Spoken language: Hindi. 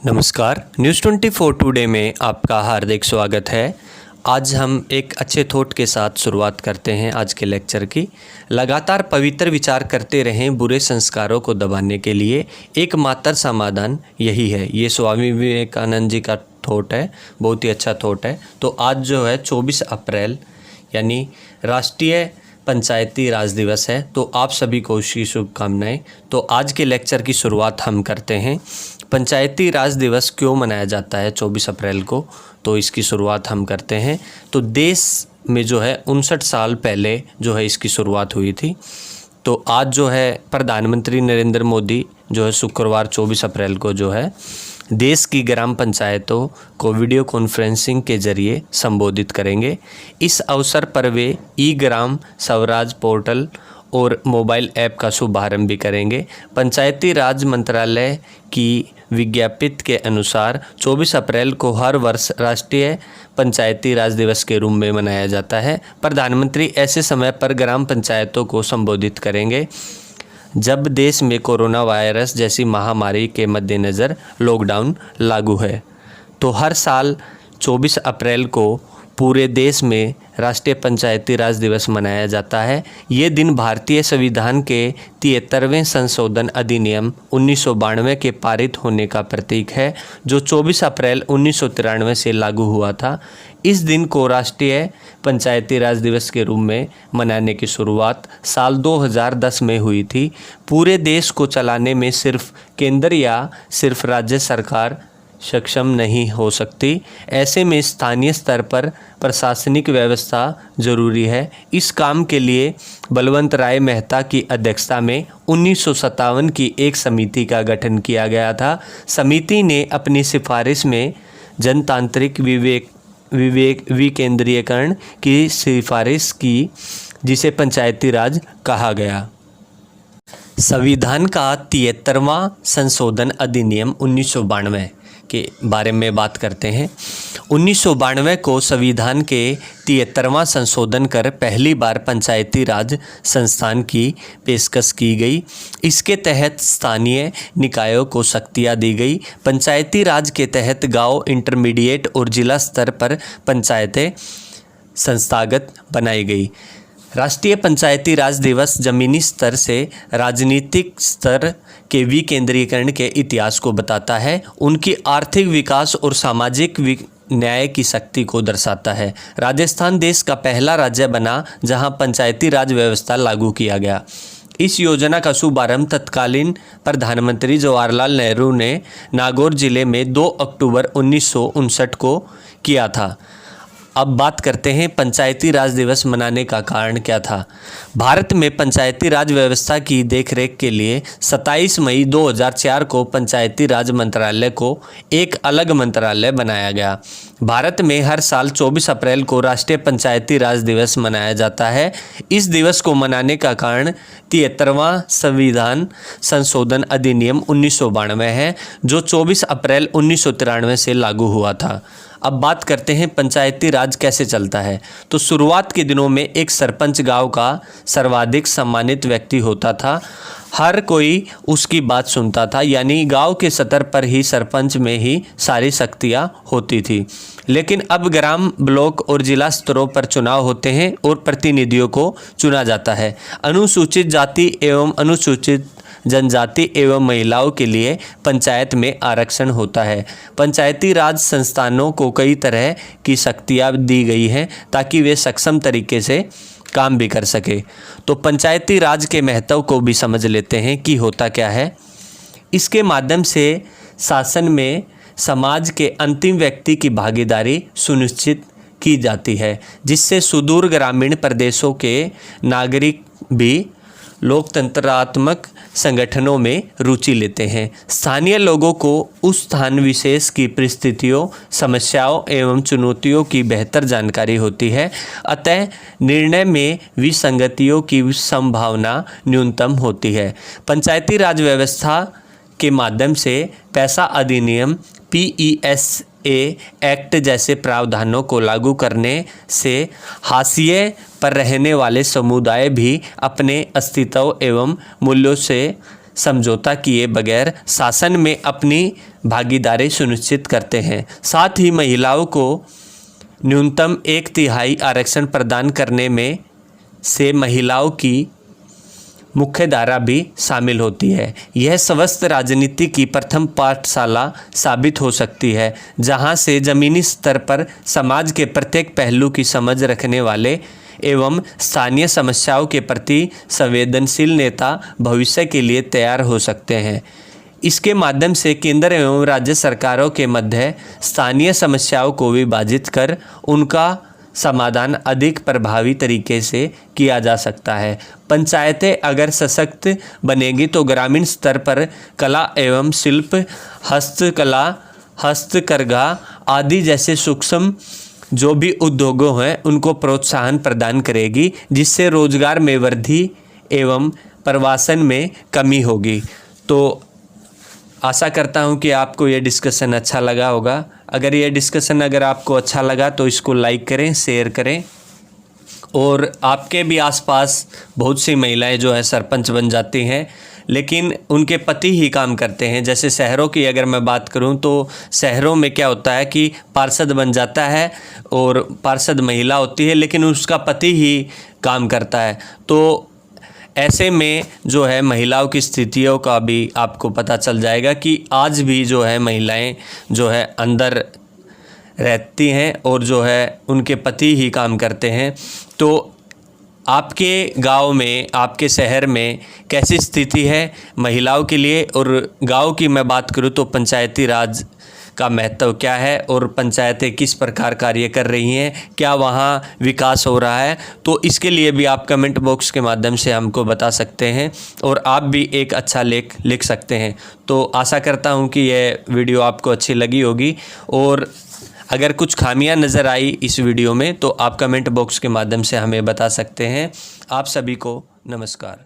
नमस्कार, न्यूज़ 24 टुडे में आपका हार्दिक स्वागत है। आज हम एक अच्छे थॉट के साथ शुरुआत करते हैं आज के लेक्चर की। लगातार पवित्र विचार करते रहें, बुरे संस्कारों को दबाने के लिए एकमात्र समाधान यही है। ये स्वामी विवेकानंद जी का थॉट है, बहुत ही अच्छा थॉट है। तो आज जो है 24 अप्रैल यानी राष्ट्रीय पंचायती राज दिवस है, तो आप सभी को उसकी शुभकामनाएं। तो आज के लेक्चर की शुरुआत हम करते हैं। पंचायती राज दिवस क्यों मनाया जाता है 24 अप्रैल को, तो इसकी शुरुआत हम करते हैं। तो देश में जो है 59 साल पहले जो है इसकी शुरुआत हुई थी। तो आज जो है प्रधानमंत्री नरेंद्र मोदी जो है शुक्रवार 24 अप्रैल को जो है देश की ग्राम पंचायतों को वीडियो कॉन्फ्रेंसिंग के जरिए संबोधित करेंगे। इस अवसर पर वे ई ग्राम स्वराज पोर्टल और मोबाइल ऐप का शुभारंभ भी करेंगे। पंचायती राज मंत्रालय की विज्ञप्ति के अनुसार 24 अप्रैल को हर वर्ष राष्ट्रीय पंचायती राज दिवस के रूप में मनाया जाता है। प्रधानमंत्री ऐसे समय पर ग्राम पंचायतों को संबोधित करेंगे जब देश में कोरोना वायरस जैसी महामारी के मद्देनज़र लॉकडाउन लागू है। तो हर साल 24 अप्रैल को पूरे देश में राष्ट्रीय पंचायती राज दिवस मनाया जाता है। ये दिन भारतीय संविधान के 73वें संशोधन अधिनियम 1992 के पारित होने का प्रतीक है, जो 24 अप्रैल 1993 से लागू हुआ था। इस दिन को राष्ट्रीय पंचायती राज दिवस के रूप में मनाने की शुरुआत साल 2010 में हुई थी। पूरे देश को चलाने में सिर्फ केंद्र या सिर्फ राज्य सरकार सक्षम नहीं हो सकती। ऐसे में स्थानीय स्तर पर प्रशासनिक व्यवस्था जरूरी है। इस काम के लिए बलवंत राय मेहता की अध्यक्षता में 1957 की एक समिति का गठन किया गया था। समिति ने अपनी सिफारिश में जनतांत्रिक विकेंद्रीयकरण की सिफारिश की, जिसे पंचायती राज कहा गया। संविधान का 73वां संशोधन अधिनियम 1992 के बारे में बात करते हैं। 1992 को संविधान के 73वां संशोधन कर पहली बार पंचायती राज संस्थान की पेशकश की गई। इसके तहत स्थानीय निकायों को शक्तियाँ दी गई। पंचायती राज के तहत गांव, इंटरमीडिएट और जिला स्तर पर पंचायतें संस्थागत बनाई गई। राष्ट्रीय पंचायती राज दिवस जमीनी स्तर से राजनीतिक स्तर के विकेंद्रीकरण के इतिहास को बताता है, उनकी आर्थिक विकास और सामाजिक न्याय की शक्ति को दर्शाता है। राजस्थान देश का पहला राज्य बना जहां पंचायती राज व्यवस्था लागू किया गया। इस योजना का शुभारंभ तत्कालीन प्रधानमंत्री जवाहरलाल नेहरू ने नागौर जिले में 2 अक्टूबर 1959 को किया था। अब बात करते हैं पंचायती राज दिवस मनाने का कारण क्या था। भारत में पंचायती राज व्यवस्था की देखरेख के लिए 27 मई 2004 को पंचायती राज मंत्रालय को एक अलग मंत्रालय बनाया गया। भारत में हर साल 24 अप्रैल को राष्ट्रीय पंचायती राज दिवस मनाया जाता है। इस दिवस को मनाने का कारण 73वां संविधान संशोधन अधिनियम 1992 है, जो 24 अप्रैल 1993 से लागू हुआ था। अब बात करते हैं पंचायती राज कैसे चलता है। तो शुरुआत के दिनों में एक सरपंच गांव का सर्वाधिक सम्मानित व्यक्ति होता था। हर कोई उसकी बात सुनता था, यानी गांव के स्तर पर ही सरपंच में ही सारी शक्तियां होती थी। लेकिन अब ग्राम, ब्लॉक और जिला स्तरों पर चुनाव होते हैं और प्रतिनिधियों को चुना जाता है। अनुसूचित जाति एवं अनुसूचित जनजाति एवं महिलाओं के लिए पंचायत में आरक्षण होता है। पंचायती राज संस्थानों को कई तरह की शक्तियाँ दी गई हैं ताकि वे सक्षम तरीके से काम भी कर सके। तो पंचायती राज के महत्व को भी समझ लेते हैं कि होता क्या है। इसके माध्यम से शासन में समाज के अंतिम व्यक्ति की भागीदारी सुनिश्चित की जाती है, जिससे सुदूर ग्रामीण प्रदेशों के नागरिक भी लोकतंत्रात्मक संगठनों में रुचि लेते हैं। स्थानीय लोगों को उस स्थान विशेष की परिस्थितियों, समस्याओं एवं चुनौतियों की बेहतर जानकारी होती है, अतः निर्णय में विसंगतियों की संभावना न्यूनतम होती है। पंचायती राज व्यवस्था के माध्यम से पैसा अधिनियम PESA एक्ट जैसे प्रावधानों को लागू करने से हाशिए पर रहने वाले समुदाय भी अपने अस्तित्व एवं मूल्यों से समझौता किए बगैर शासन में अपनी भागीदारी सुनिश्चित करते हैं। साथ ही महिलाओं को न्यूनतम 1/3 आरक्षण प्रदान करने में से महिलाओं की मुख्यधारा भी शामिल होती है। यह स्वस्थ राजनीति की प्रथम पाठशाला साबित हो सकती है, जहां से ज़मीनी स्तर पर समाज के प्रत्येक पहलू की समझ रखने वाले एवं स्थानीय समस्याओं के प्रति संवेदनशील नेता भविष्य के लिए तैयार हो सकते हैं। इसके माध्यम से केंद्र एवं राज्य सरकारों के मध्य स्थानीय समस्याओं को विभाजित कर उनका समाधान अधिक प्रभावी तरीके से किया जा सकता है। पंचायतें अगर सशक्त बनेगी तो ग्रामीण स्तर पर कला एवं शिल्प, हस्तकला, हस्तकरघा आदि जैसे सूक्ष्म जो भी उद्योगों हैं उनको प्रोत्साहन प्रदान करेगी, जिससे रोजगार में वृद्धि एवं प्रवासन में कमी होगी। तो आशा करता हूं कि आपको ये डिस्कशन अच्छा लगा होगा। अगर ये डिस्कशन आपको अच्छा लगा तो इसको लाइक करें, शेयर करें। और आपके भी आसपास बहुत सी महिलाएं जो है सरपंच बन जाती हैं, लेकिन उनके पति ही काम करते हैं। जैसे शहरों की अगर मैं बात करूं तो शहरों में क्या होता है कि पार्षद बन जाता है और पार्षद महिला होती है, लेकिन उसका पति ही काम करता है। तो ऐसे में जो है महिलाओं की स्थितियों का भी आपको पता चल जाएगा कि आज भी जो है महिलाएं जो है अंदर रहती हैं और जो है उनके पति ही काम करते हैं। तो आपके गांव में, आपके शहर में कैसी स्थिति है महिलाओं के लिए? और गांव की मैं बात करूं तो पंचायती राज का महत्व क्या है और पंचायतें किस प्रकार कार्य कर रही हैं, क्या वहाँ विकास हो रहा है? तो इसके लिए भी आप कमेंट बॉक्स के माध्यम से हमको बता सकते हैं और आप भी एक अच्छा लेख लिख सकते हैं। तो आशा करता हूँ कि यह वीडियो आपको अच्छी लगी होगी, और अगर कुछ खामियां नज़र आई इस वीडियो में तो आप कमेंट बॉक्स के माध्यम से हमें बता सकते हैं। आप सभी को नमस्कार।